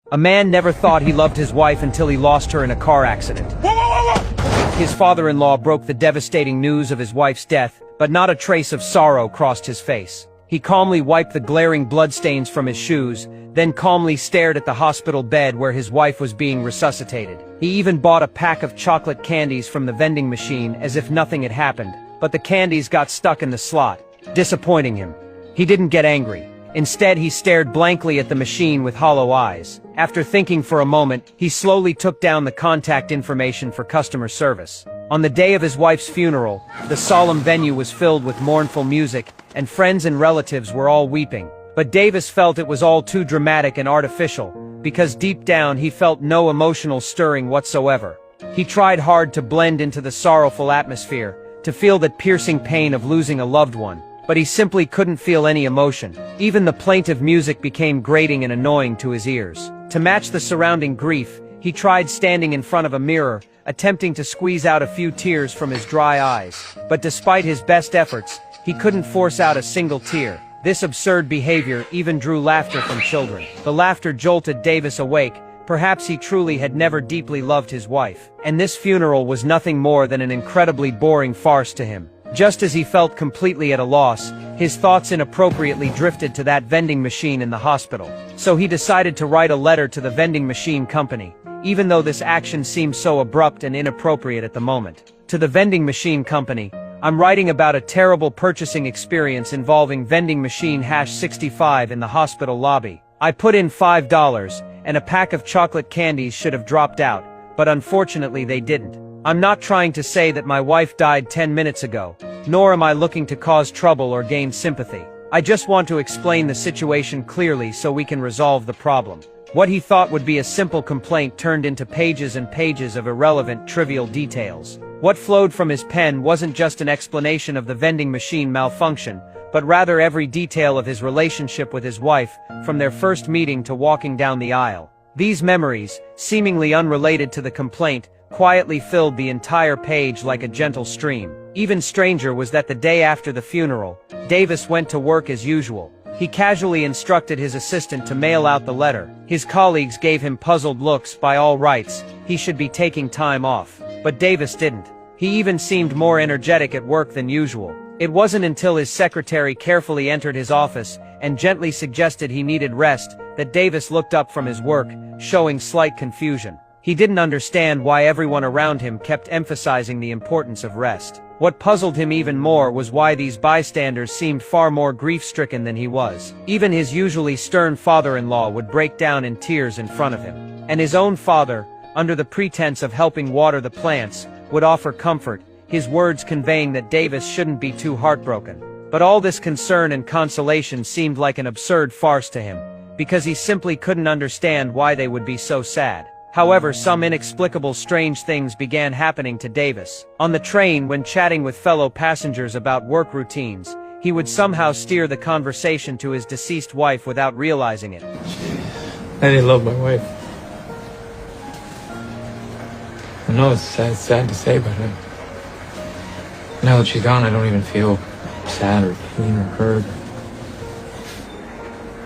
A man never thought he loved his wife until he lost her in a car accident. His father-in-law broke the devastating news of his wife's death, but not a trace of sorrow crossed his face. He calmly wiped the glaring bloodstains from his shoes, then calmly stared at the hospital bed where his wife was being resuscitated. He even bought a pack of chocolate candies from the vending machine as if nothing had happened, but the candies got stuck in the slot, disappointing him. He didn't get angry. Instead, he stared blankly at the machine with hollow eyes. After thinking for a moment, he slowly took down the contact information for customer service. On the day of his wife's funeral, the solemn venue was filled with mournful music, and friends and relatives were all weeping. But Davis felt it was all too dramatic and artificial, because deep down he felt no emotional stirring whatsoever. He tried hard to blend into the sorrowful atmosphere, to feel that piercing pain of losing a loved one, but he simply couldn't feel any emotion. Even the plaintive music became grating and annoying to his ears. To match the surrounding grief, he tried standing in front of a mirror, attempting to squeeze out a few tears from his dry eyes. But despite his best efforts, he couldn't force out a single tear. This absurd behavior even drew laughter from children. The laughter jolted Davis awake. Perhaps he truly had never deeply loved his wife, and this funeral was nothing more than an incredibly boring farce to him. Just as he felt completely at a loss, his thoughts inappropriately drifted to that vending machine in the hospital. So he decided to write a letter to the vending machine company, even though this action seemed so abrupt and inappropriate at the moment. To the vending machine company, I'm writing about a terrible purchasing experience involving vending machine #65 in the hospital lobby. I put in $5, and a pack of chocolate candies should have dropped out, but unfortunately they didn't. I'm not trying to say that my wife died 10 minutes ago, nor am I looking to cause trouble or gain sympathy. I just want to explain the situation clearly so we can resolve the problem. What he thought would be a simple complaint turned into pages and pages of irrelevant, trivial details. What flowed from his pen wasn't just an explanation of the vending machine malfunction, but rather every detail of his relationship with his wife, from their first meeting to walking down the aisle. These memories, seemingly unrelated to the complaint, quietly filled the entire page like a gentle stream. Even stranger was that the day after the funeral, Davis went to work as usual. He casually instructed his assistant to mail out the letter. His colleagues gave him puzzled looks. By all rights, he should be taking time off. But Davis didn't. He even seemed more energetic at work than usual. It wasn't until his secretary carefully entered his office and gently suggested he needed rest that Davis looked up from his work, showing slight confusion. He didn't understand why everyone around him kept emphasizing the importance of rest. What puzzled him even more was why these bystanders seemed far more grief-stricken than he was. Even his usually stern father-in-law would break down in tears in front of him. And his own father, under the pretense of helping water the plants, would offer comfort, his words conveying that Davis shouldn't be too heartbroken. But all this concern and consolation seemed like an absurd farce to him, because he simply couldn't understand why they would be so sad. However, some inexplicable strange things began happening to Davis. On the train, when chatting with fellow passengers about work routines, he would somehow steer the conversation to his deceased wife without realizing it. I didn't love my wife. I know it's sad to say, but now that she's gone, I don't even feel sad or pain or hurt.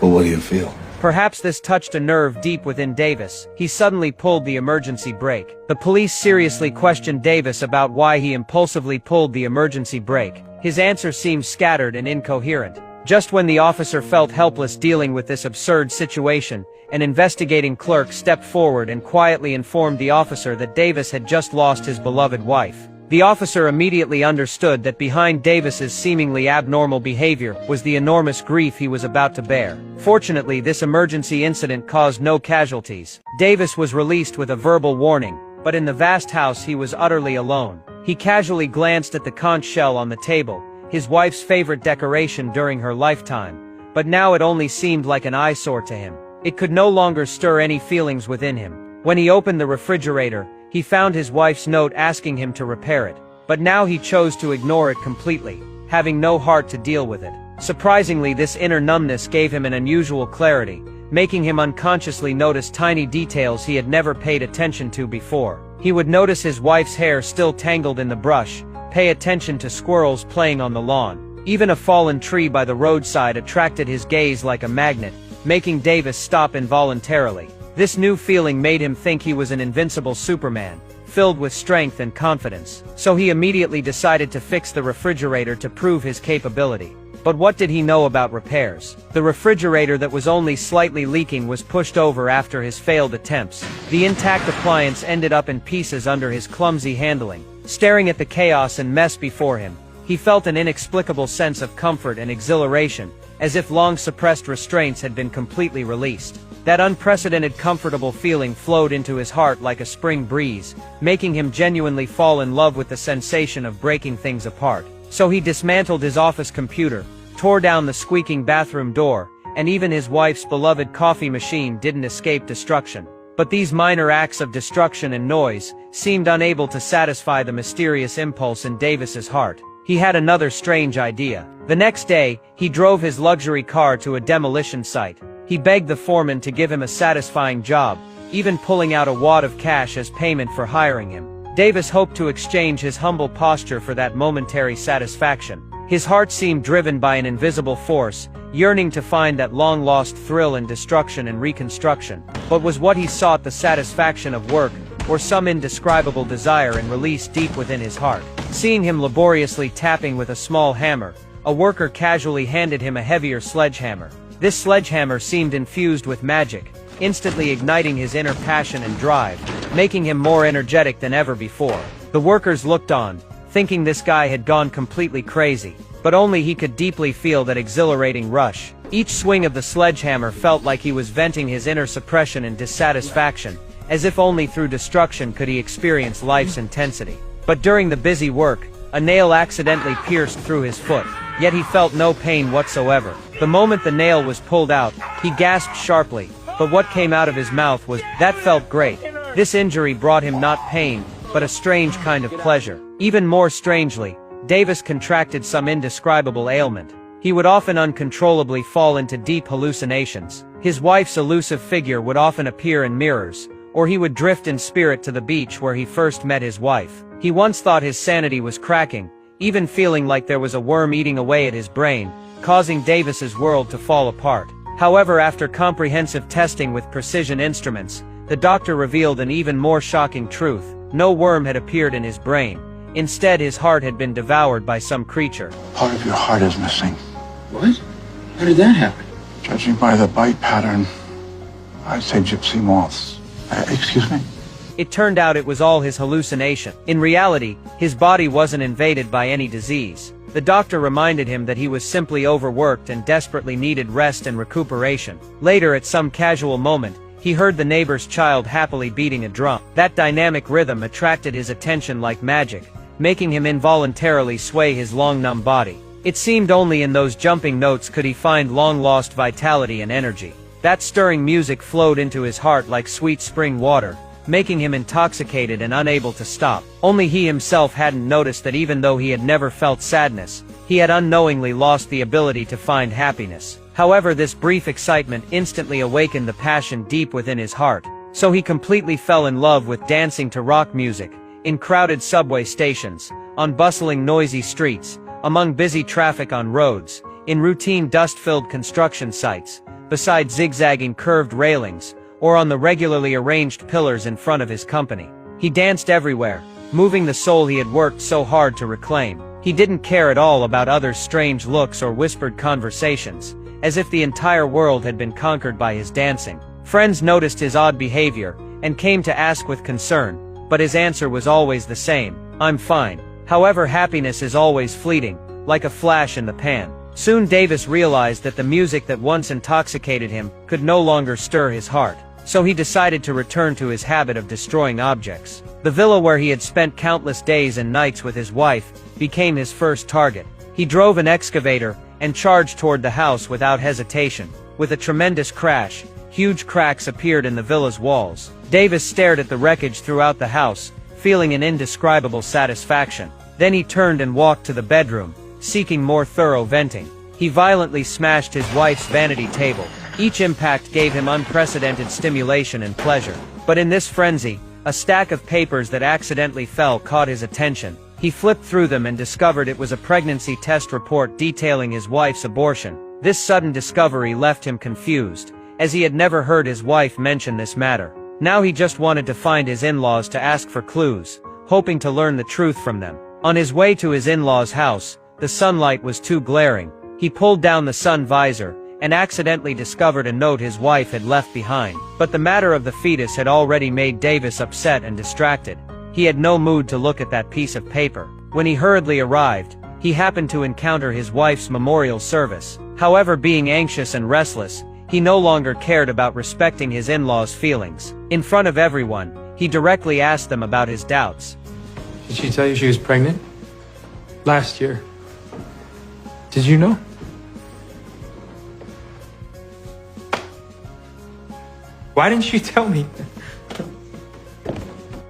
Well, what do you feel? Perhaps this touched a nerve deep within Davis. He suddenly pulled the emergency brake. The police seriously questioned Davis about why he impulsively pulled the emergency brake. His answer seemed scattered and incoherent. Just when the officer felt helpless dealing with this absurd situation, an investigating clerk stepped forward and quietly informed the officer that Davis had just lost his beloved wife. The officer immediately understood that behind Davis's seemingly abnormal behavior was the enormous grief he was about to bear. Fortunately, this emergency incident caused no casualties. Davis was released with a verbal warning, but in the vast house he was utterly alone. He casually glanced at the conch shell on the table, his wife's favorite decoration during her lifetime, but now it only seemed like an eyesore to him. It could no longer stir any feelings within him. When he opened the refrigerator, he found his wife's note asking him to repair it, but now he chose to ignore it completely, having no heart to deal with it. Surprisingly, this inner numbness gave him an unusual clarity, making him unconsciously notice tiny details he had never paid attention to before. He would notice his wife's hair still tangled in the brush, pay attention to squirrels playing on the lawn. Even a fallen tree by the roadside attracted his gaze like a magnet, making Davis stop involuntarily. This new feeling made him think he was an invincible Superman, filled with strength and confidence. So he immediately decided to fix the refrigerator to prove his capability. But what did he know about repairs? The refrigerator that was only slightly leaking was pushed over after his failed attempts. The intact appliance ended up in pieces under his clumsy handling. Staring at the chaos and mess before him, he felt an inexplicable sense of comfort and exhilaration, as if long-suppressed restraints had been completely released. That unprecedented comfortable feeling flowed into his heart like a spring breeze, making him genuinely fall in love with the sensation of breaking things apart. So he dismantled his office computer, tore down the squeaking bathroom door, and even his wife's beloved coffee machine didn't escape destruction. But these minor acts of destruction and noise seemed unable to satisfy the mysterious impulse in Davis's heart. He had another strange idea. The next day, he drove his luxury car to a demolition site. He begged the foreman to give him a satisfying job, even pulling out a wad of cash as payment for hiring him. Davis hoped to exchange his humble posture for that momentary satisfaction. His heart seemed driven by an invisible force, yearning to find that long-lost thrill in destruction and reconstruction. But was what he sought the satisfaction of work, or some indescribable desire and release deep within his heart? Seeing him laboriously tapping with a small hammer, a worker casually handed him a heavier sledgehammer. This sledgehammer seemed infused with magic, instantly igniting his inner passion and drive, making him more energetic than ever before. The workers looked on, thinking this guy had gone completely crazy, but only he could deeply feel that exhilarating rush. Each swing of the sledgehammer felt like he was venting his inner suppression and dissatisfaction, as if only through destruction could he experience life's intensity. But during the busy work, a nail accidentally pierced through his foot, yet he felt no pain whatsoever. The moment the nail was pulled out, he gasped sharply, but what came out of his mouth was, "That felt great." This injury brought him not pain, but a strange kind of pleasure. Even more strangely, Davis contracted some indescribable ailment. He would often uncontrollably fall into deep hallucinations. His wife's elusive figure would often appear in mirrors, or he would drift in spirit to the beach where he first met his wife. He once thought his sanity was cracking, even feeling like there was a worm eating away at his brain, causing Davis's world to fall apart. However, after comprehensive testing with precision instruments, the doctor revealed an even more shocking truth. No worm had appeared in his brain. Instead, his heart had been devoured by some creature. Part of your heart is missing. What? How did that happen? Judging by the bite pattern, I'd say gypsy moths. Excuse me? It turned out it was all his hallucination. In reality, his body wasn't invaded by any disease. The doctor reminded him that he was simply overworked and desperately needed rest and recuperation. Later, at some casual moment, he heard the neighbor's child happily beating a drum. That dynamic rhythm attracted his attention like magic, making him involuntarily sway his long-numb body. It seemed only in those jumping notes could he find long-lost vitality and energy. That stirring music flowed into his heart like sweet spring water, making him intoxicated and unable to stop. Only he himself hadn't noticed that even though he had never felt sadness, he had unknowingly lost the ability to find happiness. However, this brief excitement instantly awakened the passion deep within his heart, so he completely fell in love with dancing to rock music, in crowded subway stations, on bustling noisy streets, among busy traffic on roads, in routine dust-filled construction sites, beside zigzagging curved railings, or on the regularly arranged pillars in front of his company. He danced everywhere, moving the soul he had worked so hard to reclaim. He didn't care at all about others' strange looks or whispered conversations, as if the entire world had been conquered by his dancing. Friends noticed his odd behavior, and came to ask with concern, but his answer was always the same: "I'm fine." However, happiness is always fleeting, like a flash in the pan. Soon Davis realized that the music that once intoxicated him could no longer stir his heart. So he decided to return to his habit of destroying objects. The villa where he had spent countless days and nights with his wife became his first target. He drove an excavator and charged toward the house without hesitation. With a tremendous crash, huge cracks appeared in the villa's walls. Davis stared at the wreckage throughout the house, feeling an indescribable satisfaction. Then he turned and walked to the bedroom, seeking more thorough venting. He violently smashed his wife's vanity table. Each impact gave him unprecedented stimulation and pleasure. But in this frenzy, a stack of papers that accidentally fell caught his attention. He flipped through them and discovered it was a pregnancy test report detailing his wife's abortion. This sudden discovery left him confused, as he had never heard his wife mention this matter. Now he just wanted to find his in-laws to ask for clues, hoping to learn the truth from them. On his way to his in-laws' house, the sunlight was too glaring. He pulled down the sun visor, and accidentally discovered a note his wife had left behind. But the matter of the fetus had already made Davis upset and distracted. He had no mood to look at that piece of paper. When he hurriedly arrived, he happened to encounter his wife's memorial service. However, being anxious and restless, he no longer cared about respecting his in-laws' feelings. In front of everyone, he directly asked them about his doubts. Did she tell you she was pregnant? Last year. Did you know? Why didn't you tell me?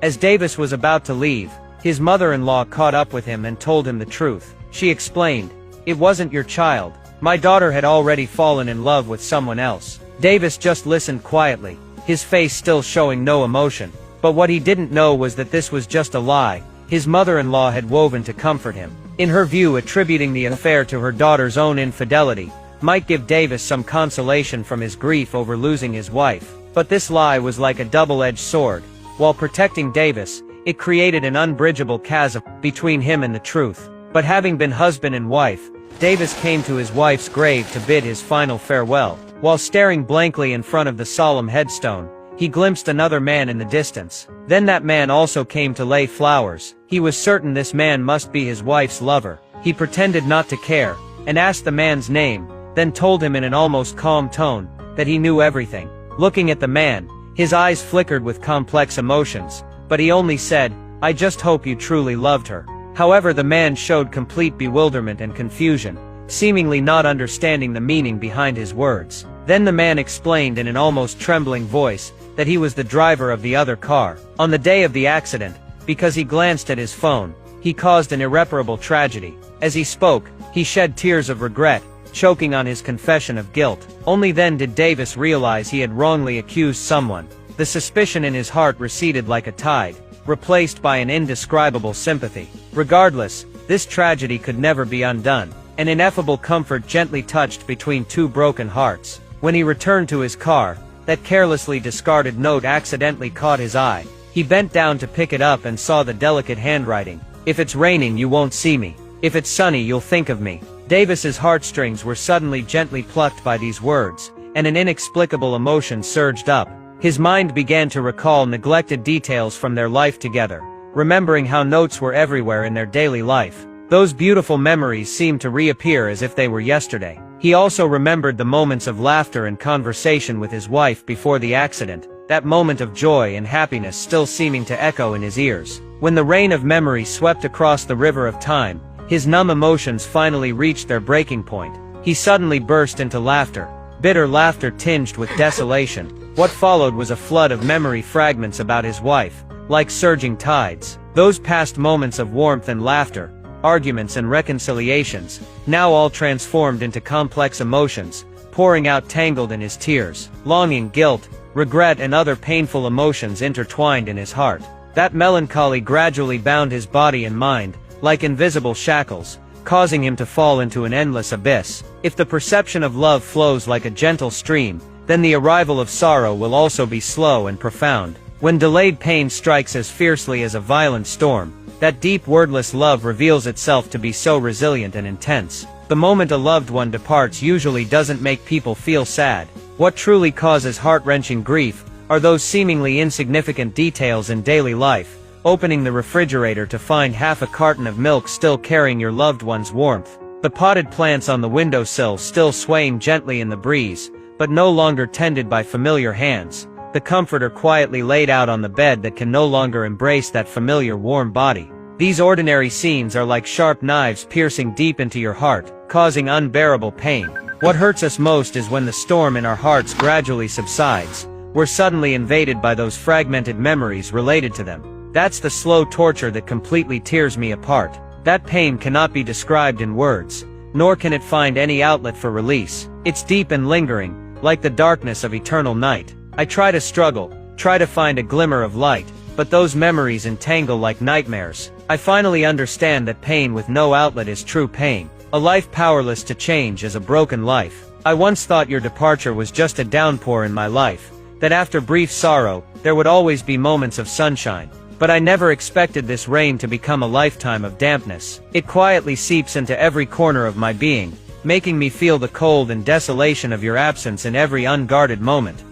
As Davis was about to leave, his mother-in-law caught up with him and told him the truth. She explained, "It wasn't your child. My daughter had already fallen in love with someone else." Davis just listened quietly, his face still showing no emotion. But what he didn't know was that this was just a lie his mother-in-law had woven to comfort him. In her view, attributing the affair to her daughter's own infidelity might give Davis some consolation from his grief over losing his wife. But this lie was like a double-edged sword. While protecting Davis, it created an unbridgeable chasm between him and the truth. But having been husband and wife, Davis came to his wife's grave to bid his final farewell. While staring blankly in front of the solemn headstone, he glimpsed another man in the distance. Then that man also came to lay flowers. He was certain this man must be his wife's lover. He pretended not to care, and asked the man's name, then told him in an almost calm tone that he knew everything. Looking at the man, his eyes flickered with complex emotions, but he only said, "I just hope you truly loved her." However, the man showed complete bewilderment and confusion, seemingly not understanding the meaning behind his words. Then the man explained in an almost trembling voice that he was the driver of the other car. On the day of the accident, because he glanced at his phone, he caused an irreparable tragedy. As he spoke, he shed tears of regret, choking on his confession of guilt. Only then did Davis realize he had wrongly accused someone. The suspicion in his heart receded like a tide, replaced by an indescribable sympathy. Regardless, this tragedy could never be undone. An ineffable comfort gently touched between two broken hearts. When he returned to his car, that carelessly discarded note accidentally caught his eye. He bent down to pick it up and saw the delicate handwriting. "If it's raining, you won't see me. If it's sunny, you'll think of me." Davis's heartstrings were suddenly gently plucked by these words, and an inexplicable emotion surged up. His mind began to recall neglected details from their life together, remembering how notes were everywhere in their daily life. Those beautiful memories seemed to reappear as if they were yesterday. He also remembered the moments of laughter and conversation with his wife before the accident, that moment of joy and happiness still seeming to echo in his ears. When the rain of memory swept across the river of time, his numb emotions finally reached their breaking point. He suddenly burst into laughter, bitter laughter tinged with desolation. What followed was a flood of memory fragments about his wife, like surging tides. Those past moments of warmth and laughter, arguments and reconciliations, now all transformed into complex emotions, pouring out tangled in his tears. Longing, guilt, regret and other painful emotions intertwined in his heart. That melancholy gradually bound his body and mind, like invisible shackles, causing him to fall into an endless abyss. If the perception of love flows like a gentle stream, then the arrival of sorrow will also be slow and profound. When delayed pain strikes as fiercely as a violent storm, that deep wordless love reveals itself to be so resilient and intense. The moment a loved one departs usually doesn't make people feel sad. What truly causes heart-wrenching grief are those seemingly insignificant details in daily life. Opening the refrigerator to find half a carton of milk still carrying your loved one's warmth. The potted plants on the windowsill still swaying gently in the breeze, but no longer tended by familiar hands. The comforter quietly laid out on the bed that can no longer embrace that familiar warm body. These ordinary scenes are like sharp knives piercing deep into your heart, causing unbearable pain. What hurts us most is when the storm in our hearts gradually subsides. We're suddenly invaded by those fragmented memories related to them. That's the slow torture that completely tears me apart. That pain cannot be described in words, nor can it find any outlet for release. It's deep and lingering, like the darkness of eternal night. I try to struggle, try to find a glimmer of light, but those memories entangle like nightmares. I finally understand that pain with no outlet is true pain. A life powerless to change is a broken life. I once thought your departure was just a downpour in my life, that after brief sorrow, there would always be moments of sunshine. But I never expected this rain to become a lifetime of dampness. It quietly seeps into every corner of my being, making me feel the cold and desolation of your absence in every unguarded moment.